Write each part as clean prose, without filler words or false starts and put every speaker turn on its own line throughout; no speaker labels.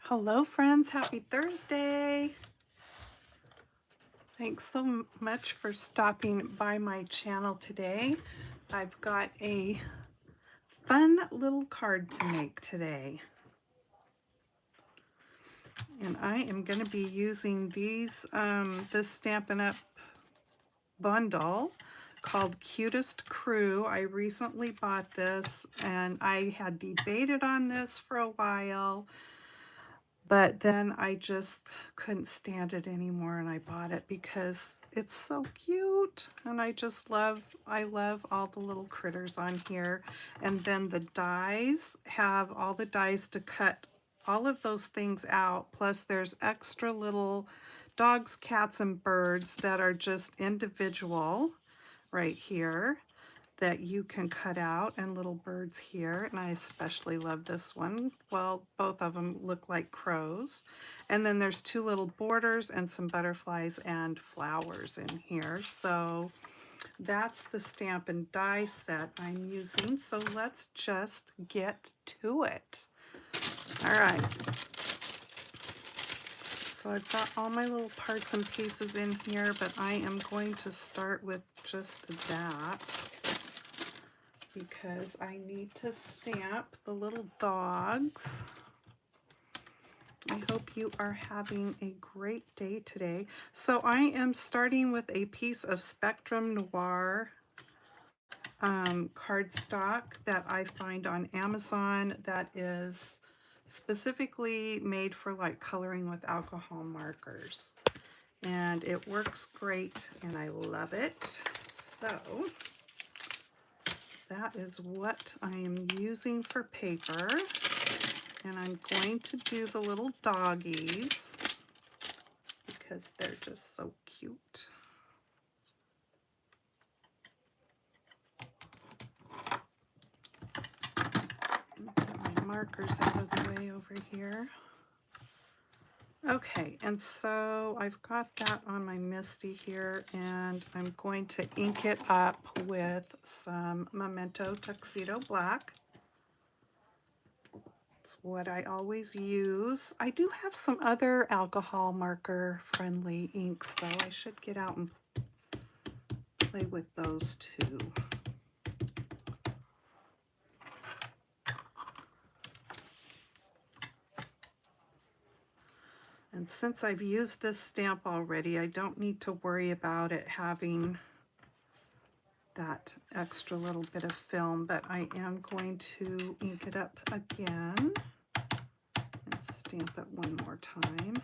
Hello friends, happy Thursday. Thanks so much for stopping by my channel today. I've got a fun little card to make today. And I am going to be using this Stampin' Up! Bundle called Cutest Crew. I recently bought this and I had debated on this for a while. But then I just couldn't stand it anymore and I bought it because it's so cute. And I love all the little critters on here. And then the dies have all the dies to cut all of those things out. Plus there's extra little dogs, cats, and birds that are just individual right here that you can cut out, and little birds here, and I especially love this one. Well, both of them look like crows. And then there's two little borders and some butterflies and flowers in here. So that's the stamp and die set I'm using. So let's just get to it. All right. So I've got all my little parts and pieces in here, but I am going to start with just that, because I need to stamp the little dogs. I hope you are having a great day today. So I am starting with a piece of Spectrum Noir cardstock that I find on Amazon that is specifically made for like coloring with alcohol markers. And it works great and I love it. So that is what I am using for paper, and I'm going to do the little doggies because they're just so cute. Get my markers out of the way over here. Okay, and so I've got that on my Misty here, and I'm going to ink it up with some Memento Tuxedo Black. It's what I always use. I do have some other alcohol marker friendly inks though. I should get out and play with those too. And since I've used this stamp already, I don't need to worry about it having that extra little bit of film, but I am going to ink it up again and stamp it one more time.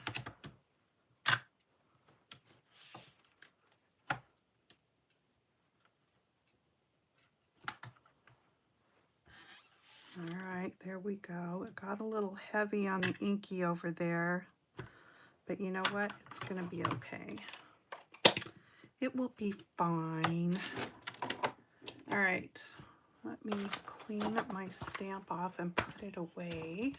All right, there we go. It got a little heavy on the inky over there, but you know what? It's gonna be okay. It will be fine. All right, let me clean my stamp off and put it away.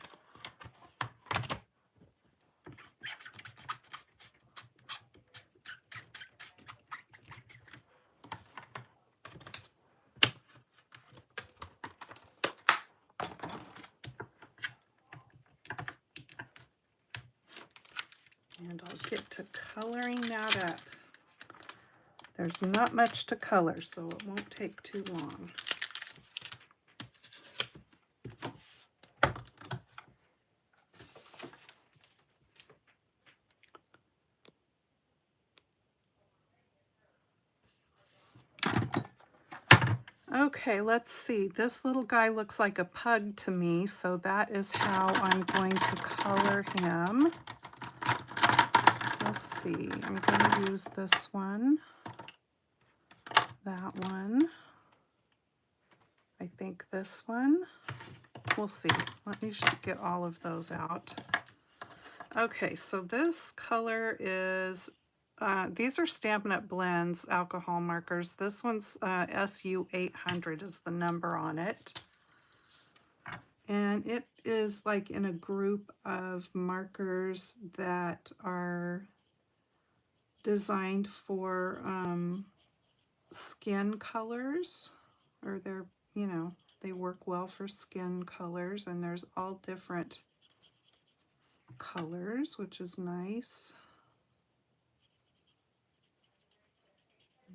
And I'll get to coloring that up. There's not much to color, so it won't take too long. Okay, let's see. This little guy looks like a pug to me, so that is how I'm going to color him. Let's see. I'm going to use this one, that one. I think this one. We'll see. Let me just get all of those out. Okay, so this color is, these are Stampin' Up! Blends alcohol markers. This one's SU 800 is the number on it. And it is like in a group of markers that are designed for skin colors, or they're, you know, they work well for skin colors, and there's all different colors, which is nice.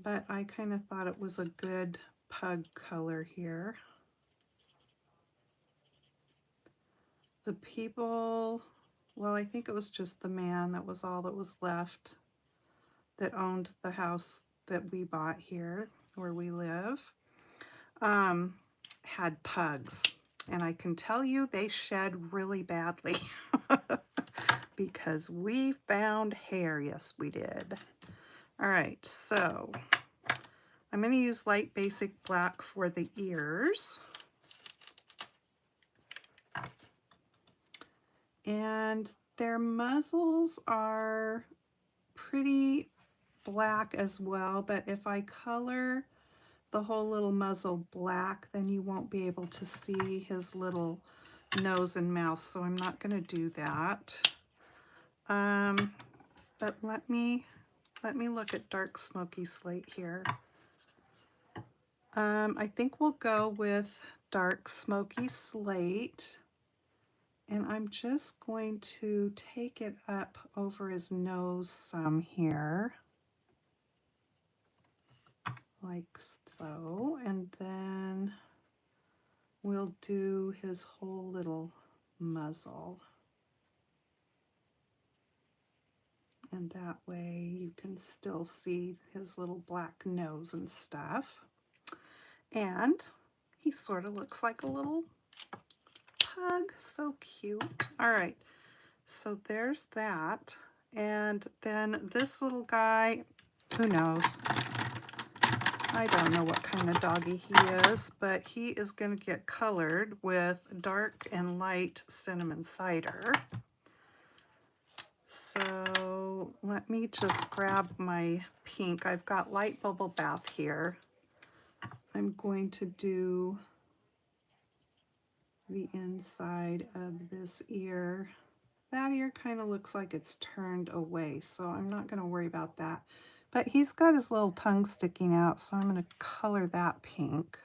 But I kind of thought it was a good pug color here. The people, well, I think it was just the man, that was all that was left, that owned the house that we bought here where we live, had pugs. And I can tell you they shed really badly because we found hair. Yes, we did. All right, so I'm going to use light basic black for the ears. And their muzzles are pretty black as well, but if I color the whole little muzzle black, then you won't be able to see his little nose and mouth, so I'm not going to do that. But let me look at dark smoky slate here. I think we'll go with dark smoky slate, and I'm just going to take it up over his nose some here, like so, and then we'll do his whole little muzzle. And that way you can still see his little black nose and stuff. And he sort of looks like a little pug. So cute. All right, so there's that. And then this little guy, who knows? I don't know what kind of doggy he is, but he is going to get colored with dark and light cinnamon cider. So let me just grab my pink. I've got light bubble bath here. I'm going to do the inside of this ear. That ear kind of looks like it's turned away, so I'm not going to worry about that. But he's got his little tongue sticking out, so I'm going to color that pink.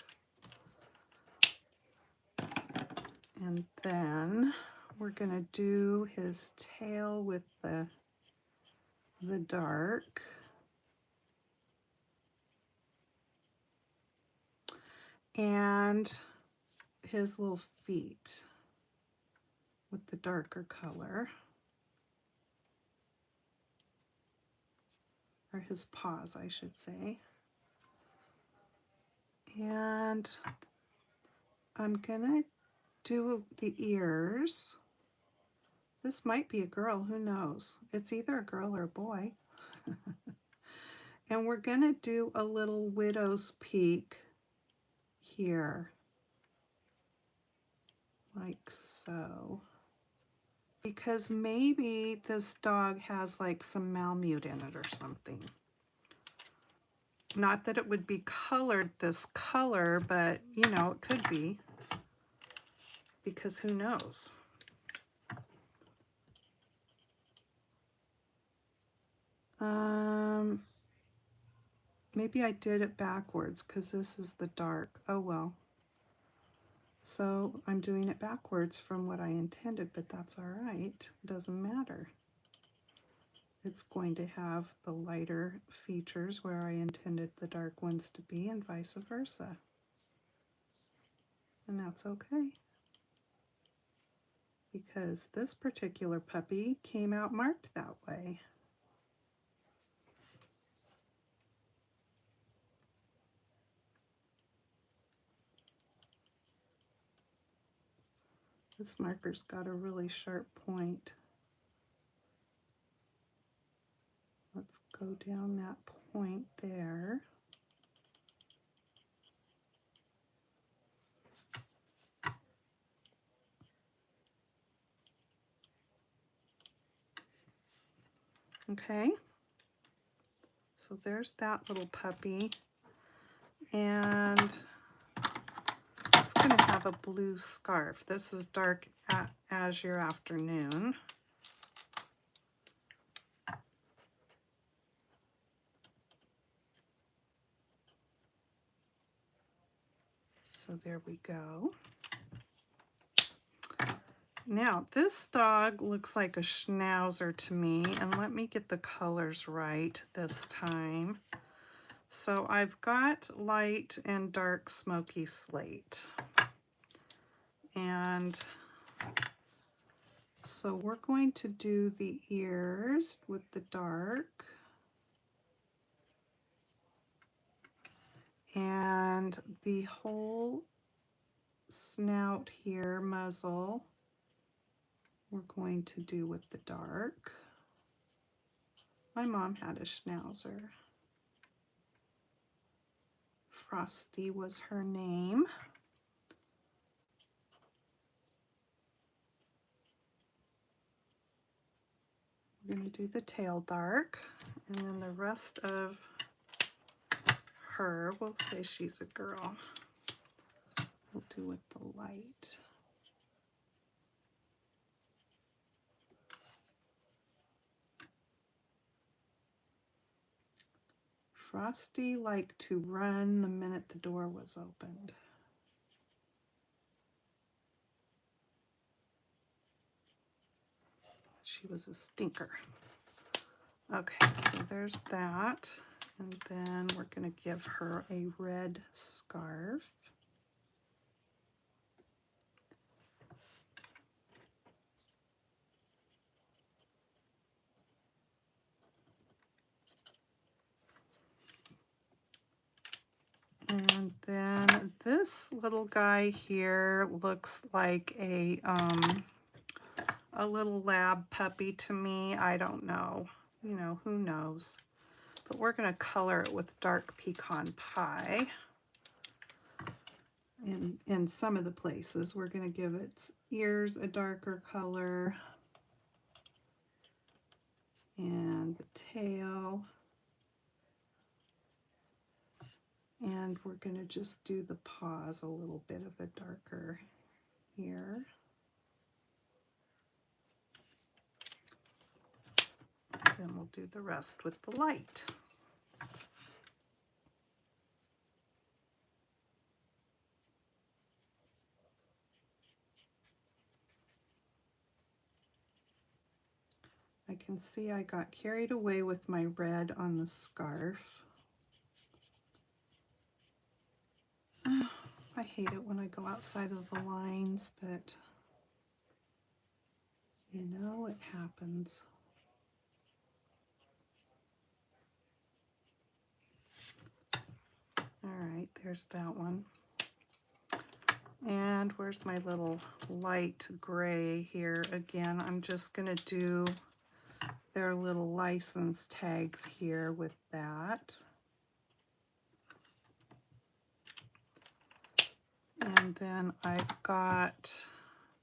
And then we're going to do his tail with the dark. And his little feet with the darker color. Or his paws, I should say. And I'm gonna do the ears. This might be a girl, who knows? It's either a girl or a boy. And we're gonna do a little widow's peak here, like so. Because maybe this dog has like some Malamute in it or something. Not that it would be colored this color, but you know, it could be. Because who knows? Maybe I did it backwards because this is the dark. Oh well. So I'm doing it backwards from what I intended, but that's all right. Doesn't matter. It's going to have the lighter features where I intended the dark ones to be, and vice versa. And that's okay. Because this particular puppy came out marked that way. This marker's got a really sharp point. Let's go down that point there. Okay, so there's that little puppy, and it's going to have a blue scarf. This is dark azure afternoon. So there we go. Now, this dog looks like a schnauzer to me, and let me get the colors right this time. So I've got light and dark smoky slate. And so we're going to do the ears with the dark. And the whole snout here, muzzle, we're going to do with the dark. My mom had a schnauzer. Frosty was her name. We're going to do the tail dark, and then the rest of her, we'll say she's a girl, we'll do with the light. Frosty liked to run the minute the door was opened. She was a stinker. Okay, so there's that. And then we're going to give her a red scarf. And then this little guy here looks like a little lab puppy to me. I don't know. You know, who knows? But we're going to color it with dark pecan pie. In some of the places, we're going to give its ears a darker color. And the tail. And we're going to just do the paws a little bit of a darker here. Then we'll do the rest with the light. I can see I got carried away with my red on the scarf. I hate it when I go outside of the lines, but you know, it happens. All right, there's that one. And where's my little light gray here? Again, I'm just going to do their little license tags here with that. And then I've got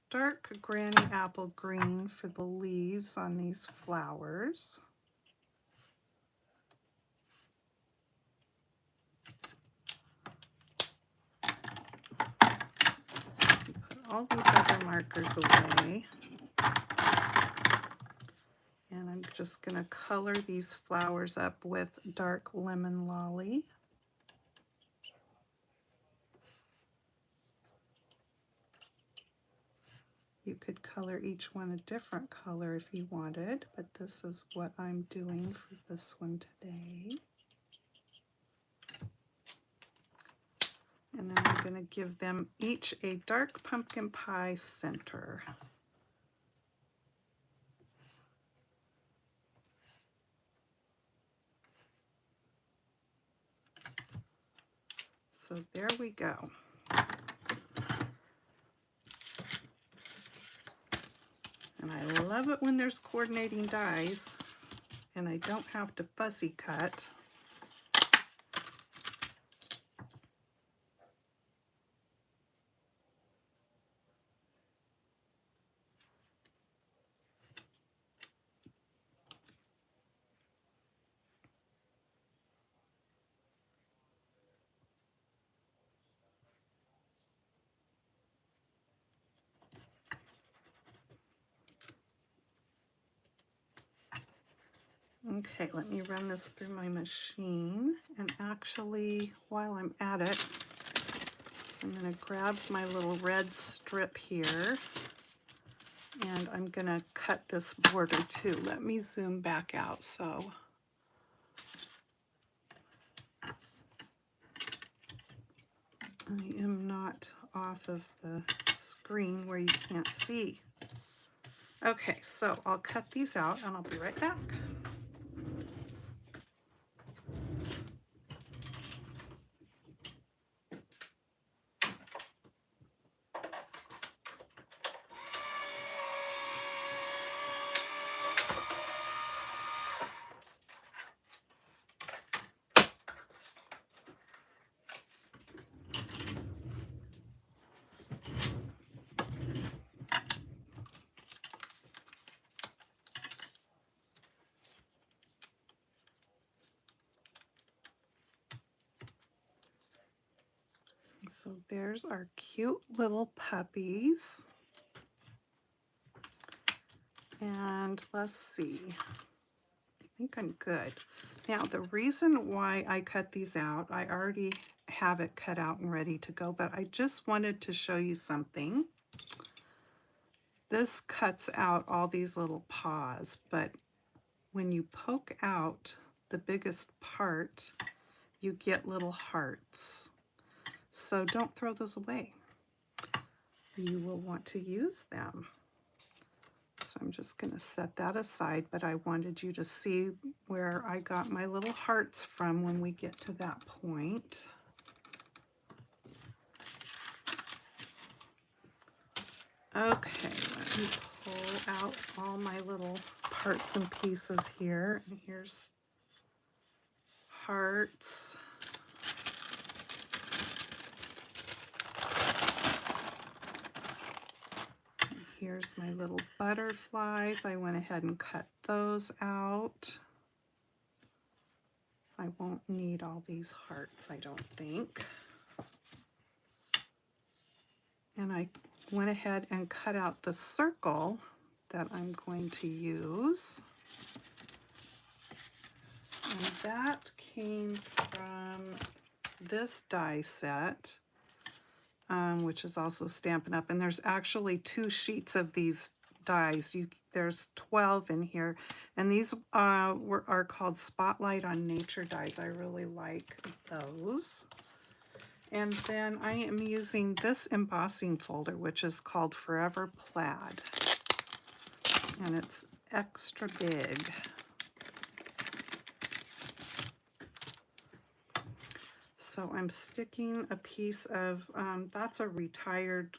dark granny apple green for the leaves on these flowers. Put all these other markers away. And I'm just going to color these flowers up with dark lemon lolly. You could color each one a different color if you wanted, but this is what I'm doing for this one today. And then I'm going to give them each a dark pumpkin pie center. So there we go. And I love it when there's coordinating dies and I don't have to fussy cut. Okay, let me run this through my machine, and actually while I'm at it, I'm going to grab my little red strip here And I'm gonna cut this border too. Let me zoom back out so I am not off of the screen where you can't see. Okay, so I'll cut these out and I'll be right back. So there's our cute little puppies. And let's see, I think I'm good. Now the reason why I cut these out, I already have it cut out and ready to go, but I just wanted to show you something. This cuts out all these little paws, but when you poke out the biggest part, you get little hearts. So don't throw those away. You will want to use them. So I'm just going to set that aside, but I wanted you to see where I got my little hearts from when we get to that point. Okay, let me pull out all my little parts and pieces here. And here's hearts. And here's my little butterflies. I went ahead and cut those out. I won't need all these hearts, I don't think. And I went ahead and cut out the circle that I'm going to use. And that came from this die set, which is also Stampin' Up! And there's actually 2 sheets of these dies. There's 12 in here, and these are called Spotlight on Nature dies. I really like those. And then I am using this embossing folder, which is called Forever Plaid, and it's extra big. So I'm sticking a piece of, that's a retired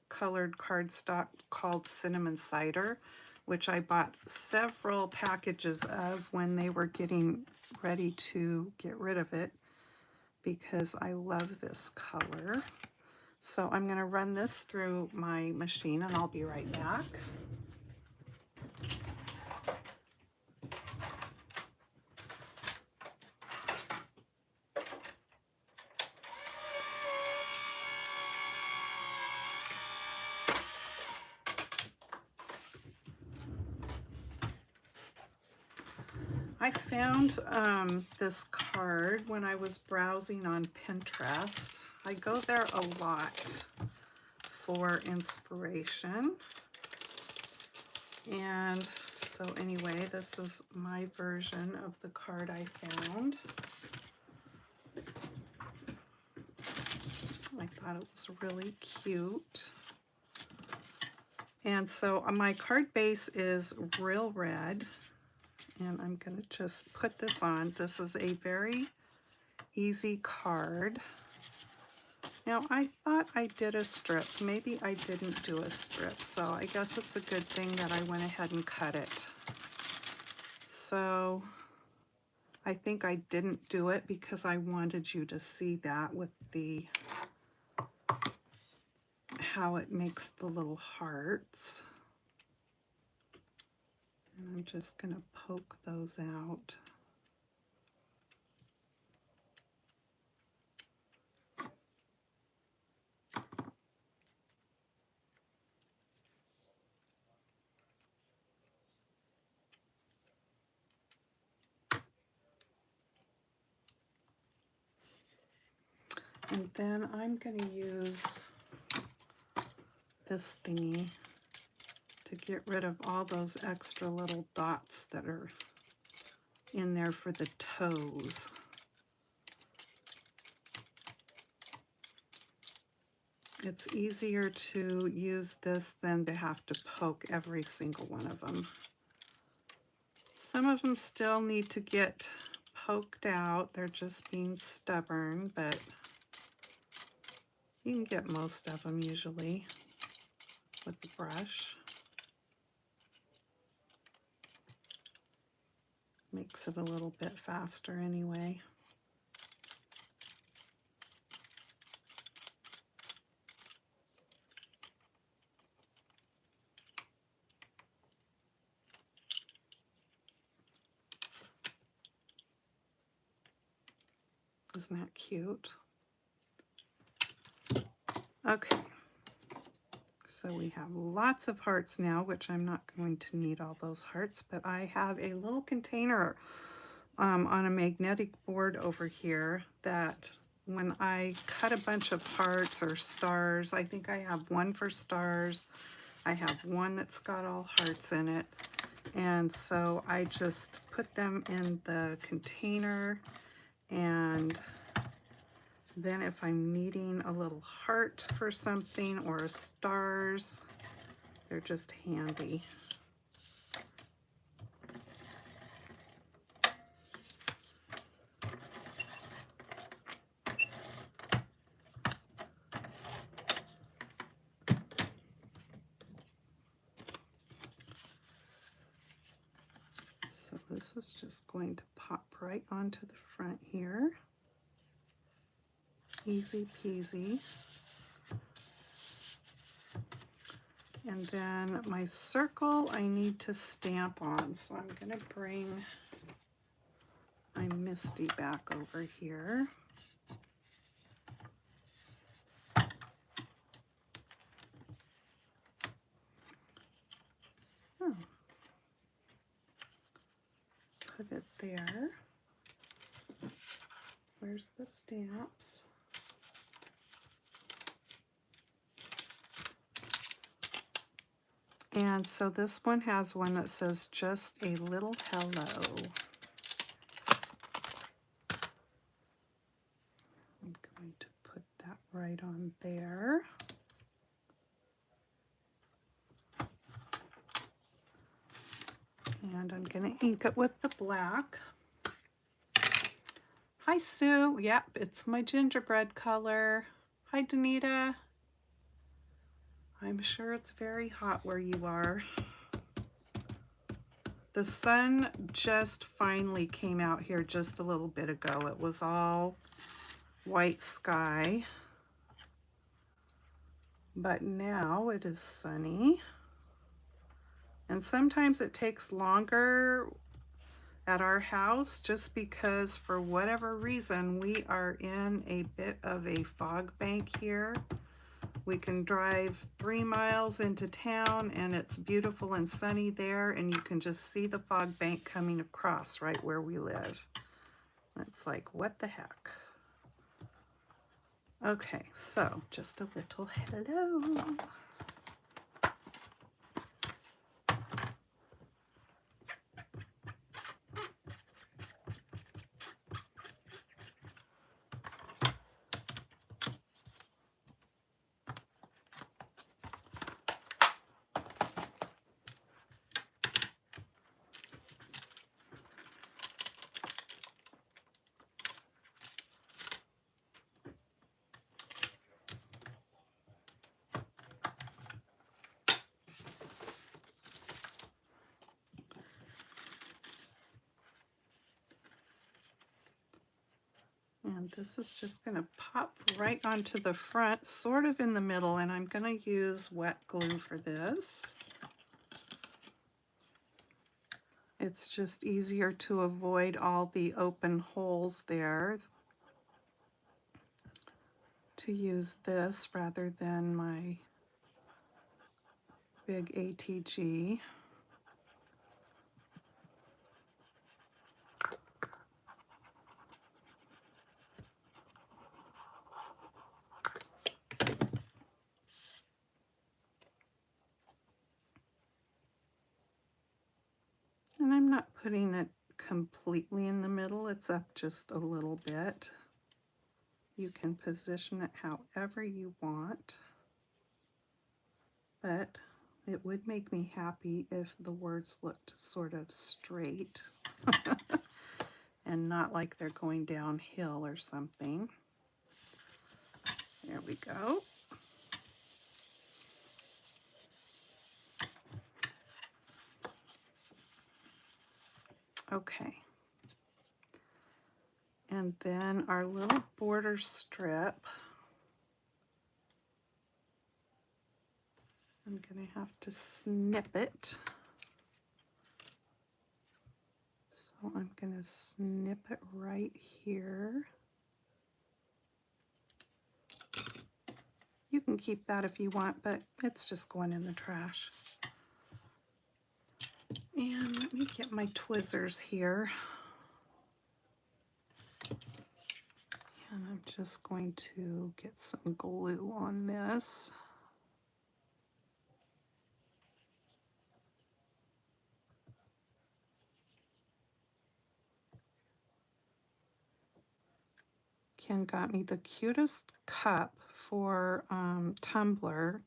colored cardstock called Cinnamon Cider, which I bought several packages of when they were getting ready to get rid of it, because I love this color. So I'm going to run this through my machine and I'll be right back. I found this card when I was browsing on Pinterest. I go there a lot for inspiration. And so anyway, this is my version of the card I found. I thought it was really cute. And so my card base is real red. And I'm going to just put this on. This is a very easy card. Now, I thought I did a strip. Maybe I didn't do a strip, so I guess it's a good thing that I went ahead and cut it. So I think I didn't do it because I wanted you to see that with the how it makes the little hearts. And I'm just going to poke those out. And then I'm going to use this thingy to get rid of all those extra little dots that are in there for the toes. It's easier to use this than to have to poke every single one of them. Some of them still need to get poked out. They're just being stubborn, but you can get most of them usually with the brush. Makes it a little bit faster anyway. Isn't that cute? Okay, so we have lots of hearts now, which I'm not going to need all those hearts, but I have a little container on a magnetic board over here that when I cut a bunch of hearts or stars, I think I have one for stars, I have one that's got all hearts in it, and so I just put them in the container, and then if I'm needing a little heart for something or a stars, they're just handy. So this is just going to pop right onto the front here. Easy peasy. And then my circle I need to stamp on, so I'm going to bring my Misty back over here. Oh. Put it there. Where's the stamps? And so this one has one that says just a little hello. I'm going to put that right on there. And I'm going to ink it with the black. Hi, Sue. Yep, it's my gingerbread color. Hi, Danita. I'm sure it's very hot where you are. The sun just finally came out here just a little bit ago. It was all white sky, but now it is sunny. And sometimes it takes longer at our house just because for whatever reason we are in a bit of a fog bank here. We can drive 3 miles into town and it's beautiful and sunny there, and you can just see the fog bank coming across right where we live. It's like, what the heck? Okay, so just a little hello. And this is just going to pop right onto the front, sort of in the middle, and I'm going to use wet glue for this. It's just easier to avoid all the open holes there to use this rather than my big ATG. I'm not putting it completely in the middle, it's up just a little bit. You can position it however you want, but it would make me happy if the words looked sort of straight and not like they're going downhill or something. There we go. Okay. And then our little border strip, I'm going to have to snip it. So I'm going to snip it right here. You can keep that if you want, but it's just going in the trash. And let me get my tweezers here. And I'm just going to get some glue on this. Ken got me the cutest cup for tumbler,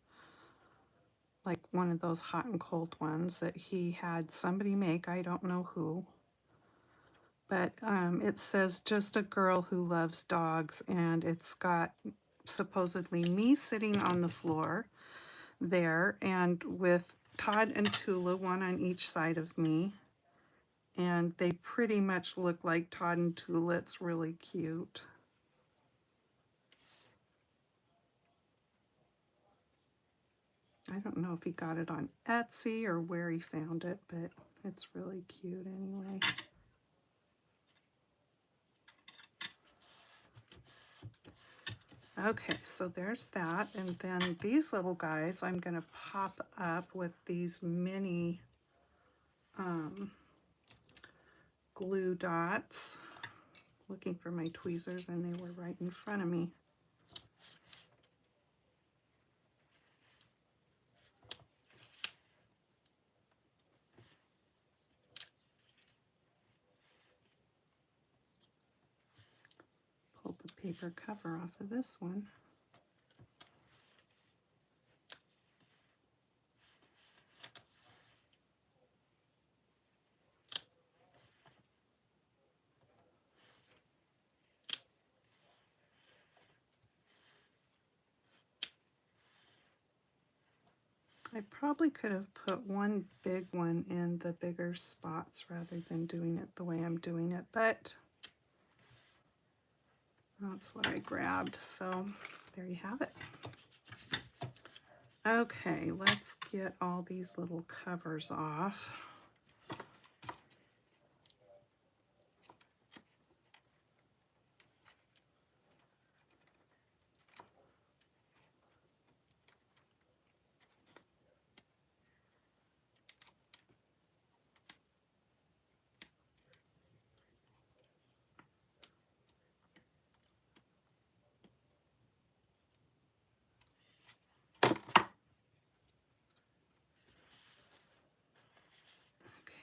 like one of those hot and cold ones that he had somebody make, I don't know who. But it says just a girl who loves dogs, and it's got supposedly me sitting on the floor there and with Todd and Tula, one on each side of me. And they pretty much look like Todd and Tula. It's really cute. I don't know if he got it on Etsy or where he found it, but it's really cute anyway. Okay, so there's that. And then these little guys I'm going to pop up with these mini glue dots. Looking for my tweezers and they were right in front of me. Pulled the paper cover off of this one. I probably could have put one big one in the bigger spots rather than doing it the way I'm doing it, but that's what I grabbed, so there you have it. Okay, let's get all these little covers off.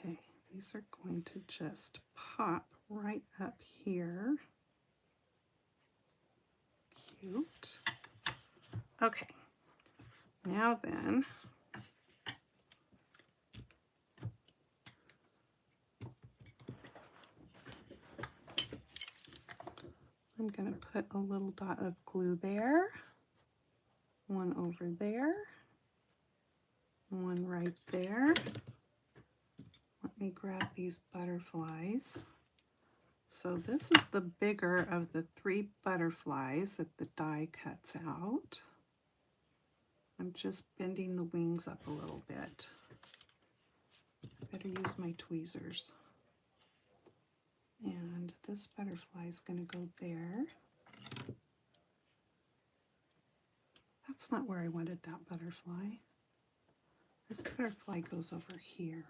Okay, these are going to just pop right up here. Cute. Okay, now then, I'm going to put a little dot of glue there, one over there, one right there. Let me grab these butterflies. So this is the bigger of the 3 butterflies that the die cuts out. I'm just bending the wings up a little bit. I better use my tweezers. And this butterfly is going to go there. That's not where I wanted that butterfly. This butterfly goes over here.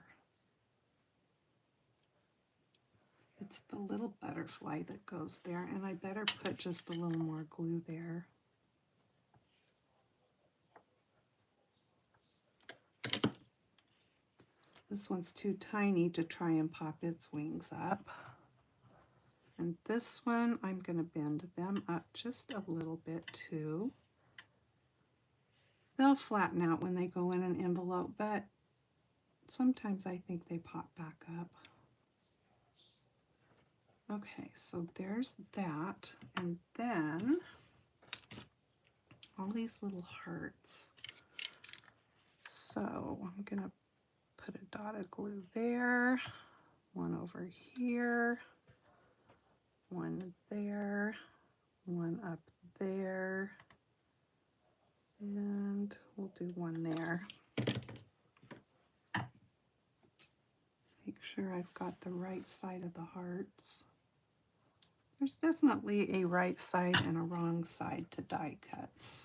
It's the little butterfly that goes there, and I better put just a little more glue there. This one's too tiny to try and pop its wings up. And this one, I'm going to bend them up just a little bit too. They'll flatten out when they go in an envelope, but sometimes I think they pop back up. Okay, so there's that. And then all these little hearts. So I'm going to put a dot of glue there, one over here, one there, one up there, and we'll do one there. Make sure I've got the right side of the hearts. There's definitely a right side and a wrong side to die cuts.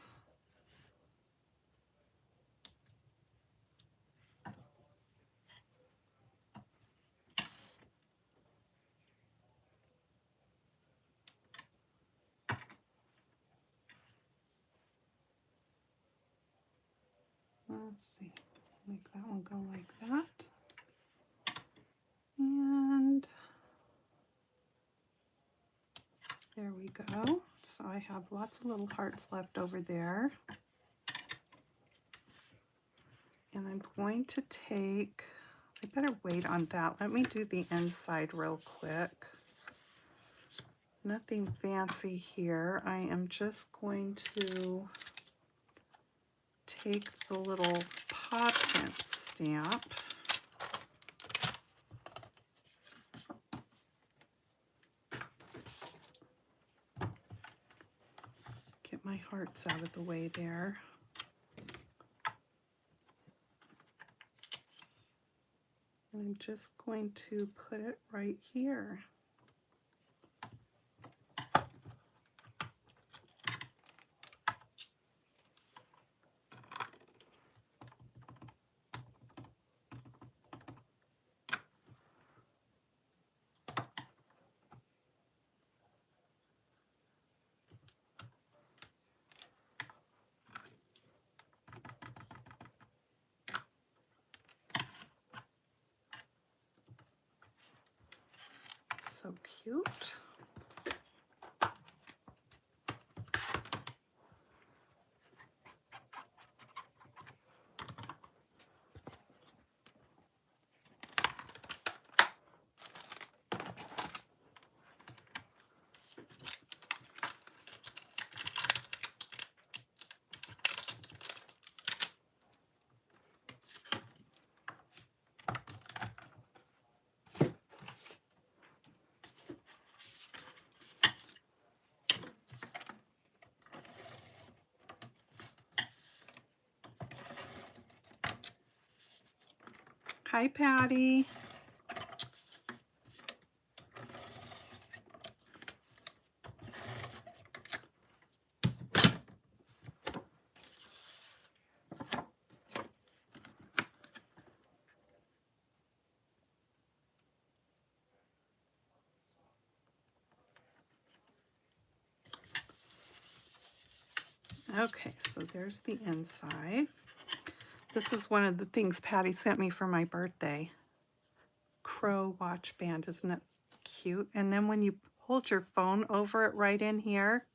Let's see, make that one go like that. And there we go. So I have lots of little hearts left over there. And I'm going to take, I better wait on that. Let me do the inside real quick. Nothing fancy here. I am just going to take the little paw print stamp. Get my hearts out of the way there. And I'm just going to put it right here. So cute. Hi, Patty. Okay, so there's the inside. This is one of the things Patty sent me for my birthday. Crow watch band, isn't it cute? And then when you hold your phone over it right in here,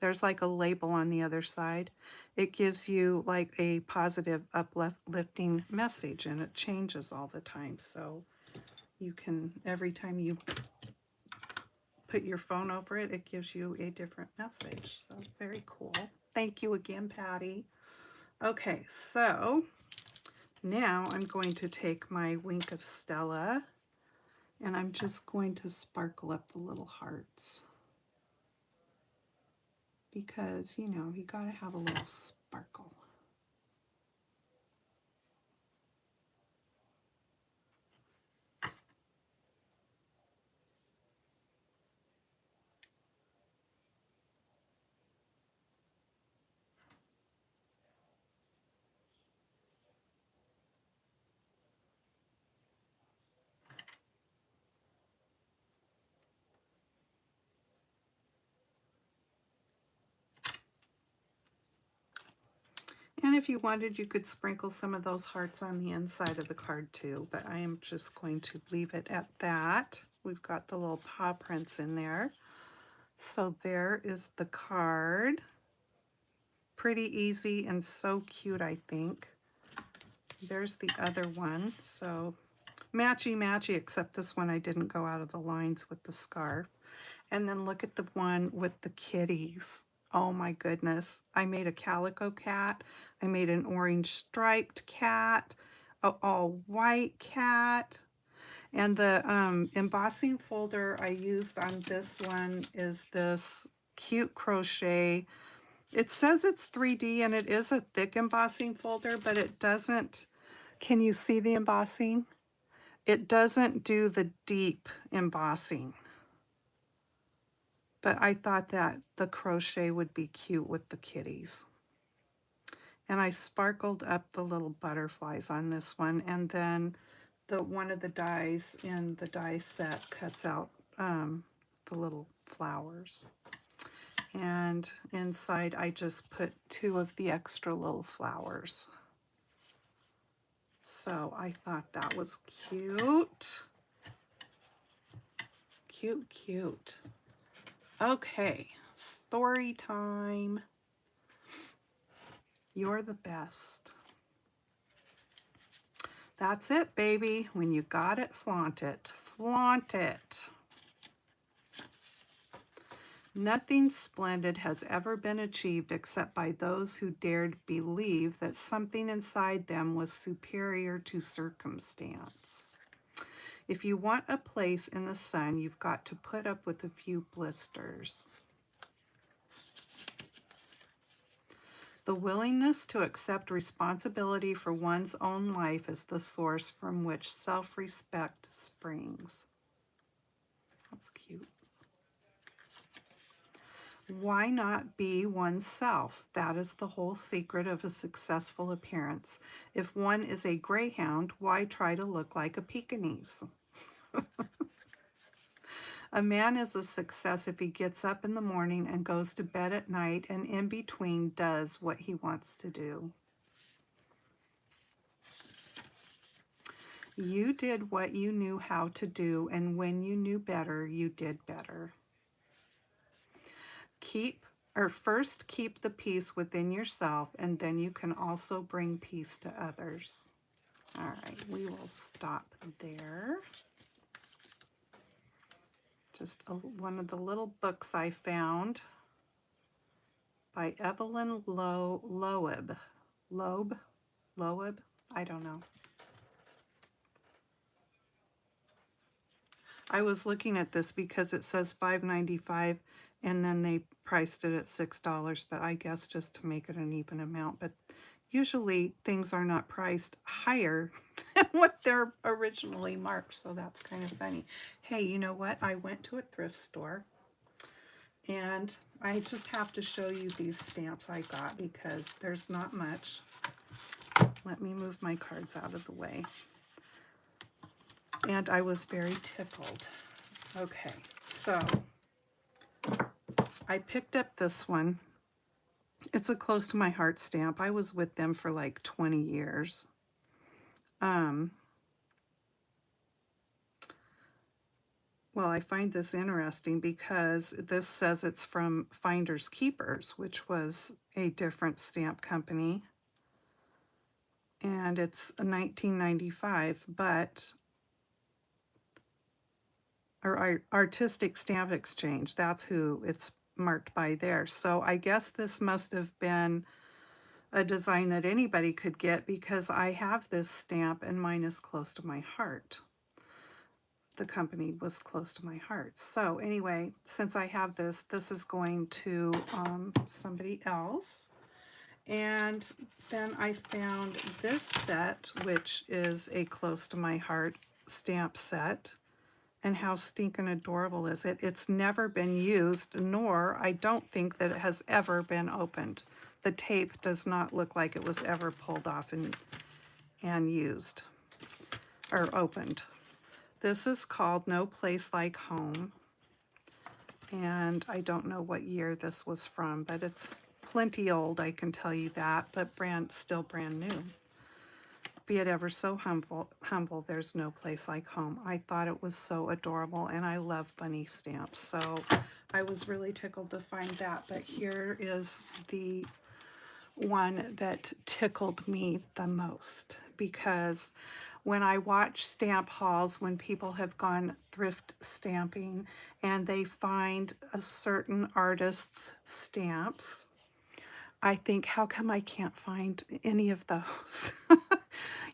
there's like a label on the other side. It gives you like a positive uplifting message, and it changes all the time. So you can, every time you put your phone over it, it gives you a different message. So very cool. Thank you again, Patty. Okay, so now I'm going to take my Wink of Stella and I'm just going to sparkle up the little hearts. Because, you know, you gotta have a little sparkle. And if you wanted, you could sprinkle some of those hearts on the inside of the card too, but I am just going to leave it at that. We've got the little paw prints in there. So there is the card. Pretty easy and so cute, I think. There's the other one. So matchy-matchy, except this one I didn't go out of the lines with the scarf. And then look at the one with the kitties. Oh my goodness. I made a calico cat. I made an orange striped cat, a all white cat. And the embossing folder I used on this one is this cute crochet. It says it's 3D and it is a thick embossing folder, but it doesn't, can you see the embossing? It doesn't do the deep embossing. But I thought that the crochet would be cute with the kitties. And I sparkled up the little butterflies on this one, and then one of the dies in the die set cuts out the little flowers. And inside I just put 2 of the extra little flowers. So I thought that was cute. Cute, cute. Okay, story time. You're the best. That's it, baby. When you got it, flaunt it. Flaunt it. Nothing splendid has ever been achieved except by those who dared believe that something inside them was superior to circumstance. If you want a place in the sun, you've got to put up with a few blisters. The willingness to accept responsibility for one's own life is the source from which self-respect springs. That's cute. Why not be oneself? That is the whole secret of a successful appearance. If one is a greyhound, why try to look like a Pekingese? A man is a success if he gets up in the morning and goes to bed at night and in between does what he wants to do. You did what you knew how to do, and when you knew better, you did better. First keep the peace within yourself, and then you can also bring peace to others. All right, we will stop there. Just one of the little books I found by Evelyn Loeb. Loeb? I don't know. I was looking at this because it says $5.95 and then they priced it at $6, but I guess just to make it an even amount. But usually things are not priced higher than what they're originally marked, so that's kind of funny. Hey, you know what? I went to a thrift store and I just have to show you these stamps I got because there's not much. Let me move my cards out of the way. And I was very tickled. Okay, so I picked up this one. It's a close to my heart stamp. I was with them for like 20 years. Well, I find this interesting because this says it's from Finders Keepers, which was a different stamp company. And it's a 1995, but or Artistic Stamp Exchange, that's who it's marked by there. So I guess this must have been a design that anybody could get because I have this stamp and mine is close to my heart. The company was close to my heart. So anyway, since I have this, this is going to somebody else. And then I found this set, which is a close to my heart stamp set. And how stinking adorable is it? It's never been used, nor I don't think that it has ever been opened. The tape does not look like it was ever pulled off and used or opened. This is called No Place Like Home. And I don't know what year this was from, but it's plenty old, I can tell you that, but still brand new. Be it ever so humble, there's no place like home. I thought it was so adorable, and I love bunny stamps, so I was really tickled to find that. But here is the one that tickled me the most, because when I watch stamp hauls, when people have gone thrift stamping and they find a certain artist's stamps, I think, how come I can't find any of those?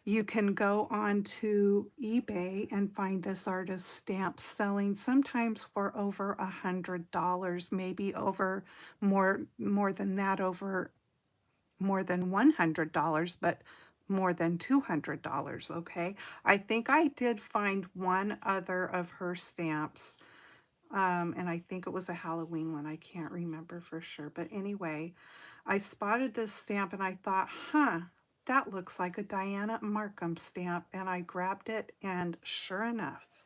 You can go on to eBay and find this artist's stamps selling sometimes for over $100, maybe over more than that, over more than $100, but more than $200, okay? I think I did find one other of her stamps, and I think it was a Halloween one. I can't remember for sure. But anyway, I spotted this stamp and I thought, huh, that looks like a Diana Markham stamp. And I grabbed it, and sure enough,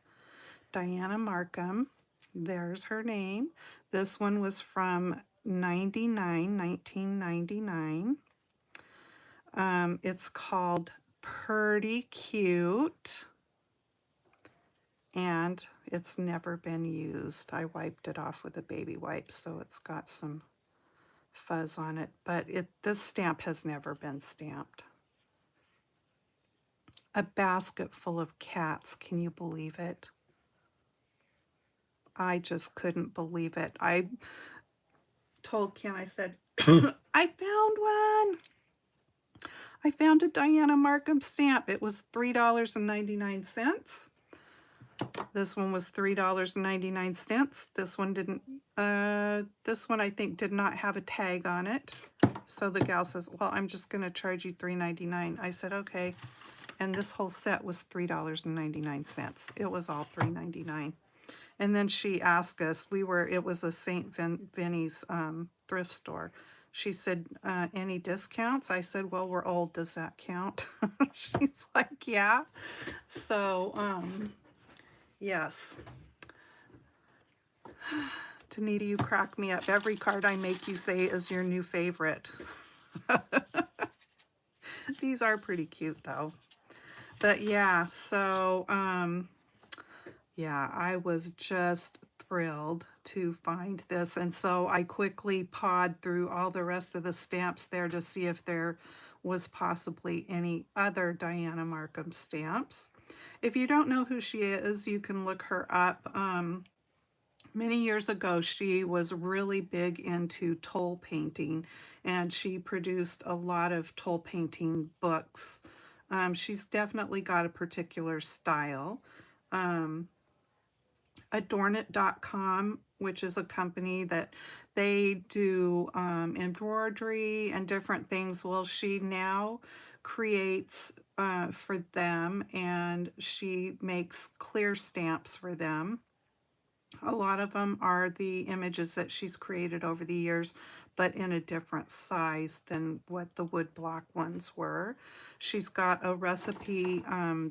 Diana Markham, there's her name. This one was from 1999. It's called Pretty Cute, and it's never been used. I wiped it off with a baby wipe, so it's got some fuzz on it, but this stamp has never been stamped. A basket full of cats. Can you believe it? I just couldn't believe it. I told Ken, I said, I found one. I found a Diana Markham stamp. It was $3.99. This one was $3.99. This one didn't, this one I think did not have a tag on it. So the gal says, well, I'm just gonna charge you $3.99. I said, okay. And this whole set was $3.99. It was all $3.99. And then she asked us, it was a St. Vinny's thrift store. She said, any discounts? I said, well, we're old, does that count? She's like, yeah. So, yes. Danita, you crack me up. Every card I make you say is your new favorite. These are pretty cute though. But yeah, so yeah, I was just thrilled to find this. And so I quickly pawed through all the rest of the stamps there to see if there was possibly any other Diana Markham stamps. If you don't know who she is, you can look her up. Many years ago, she was really big into toll painting, and she produced a lot of toll painting books. She's definitely got a particular style. Adornit.com, which is a company that they do embroidery and different things. Well, she now creates for them, and she makes clear stamps for them. A lot of them are the images that she's created over the years, but in a different size than what the wood block ones were. She's got a recipe,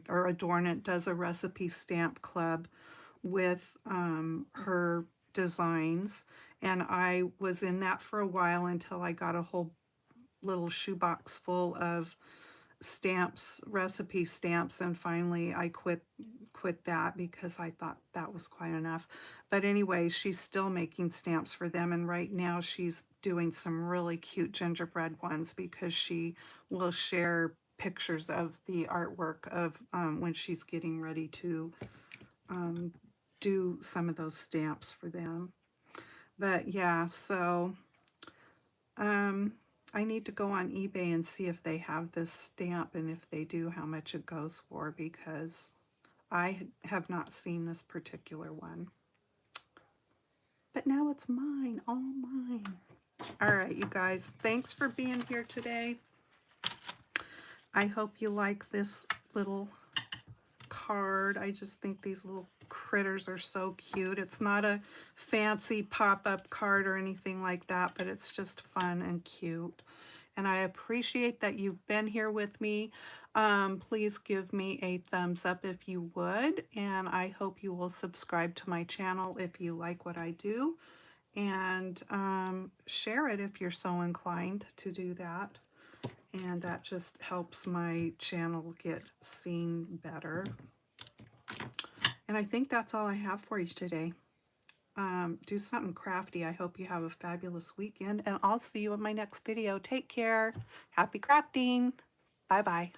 or Adornit does a recipe stamp club with her designs, and I was in that for a while until I got a whole little shoebox full of stamps, recipe stamps, and finally I quit that because I thought that was quite enough. But anyway, she's still making stamps for them, and right now she's doing some really cute gingerbread ones because she will share pictures of the artwork of when she's getting ready to do some of those stamps for them. But yeah, so I need to go on eBay and see if they have this stamp, and if they do, how much it goes for, because I have not seen this particular one. But now it's mine, all mine. All right, you guys, thanks for being here today. I hope you like this little card. I just think these little critters are so cute. It's not a fancy pop-up card or anything like that, but it's just fun and cute. And I appreciate that you've been here with me. Please give me a thumbs up if you would, and I hope you will subscribe to my channel if you like what I do. and share it if you're so inclined to do that. And that just helps my channel get seen better. And I think that's all I have for you today. Do something crafty. I hope you have a fabulous weekend, and I'll see you in my next video. Take care. Happy crafting. Bye-bye.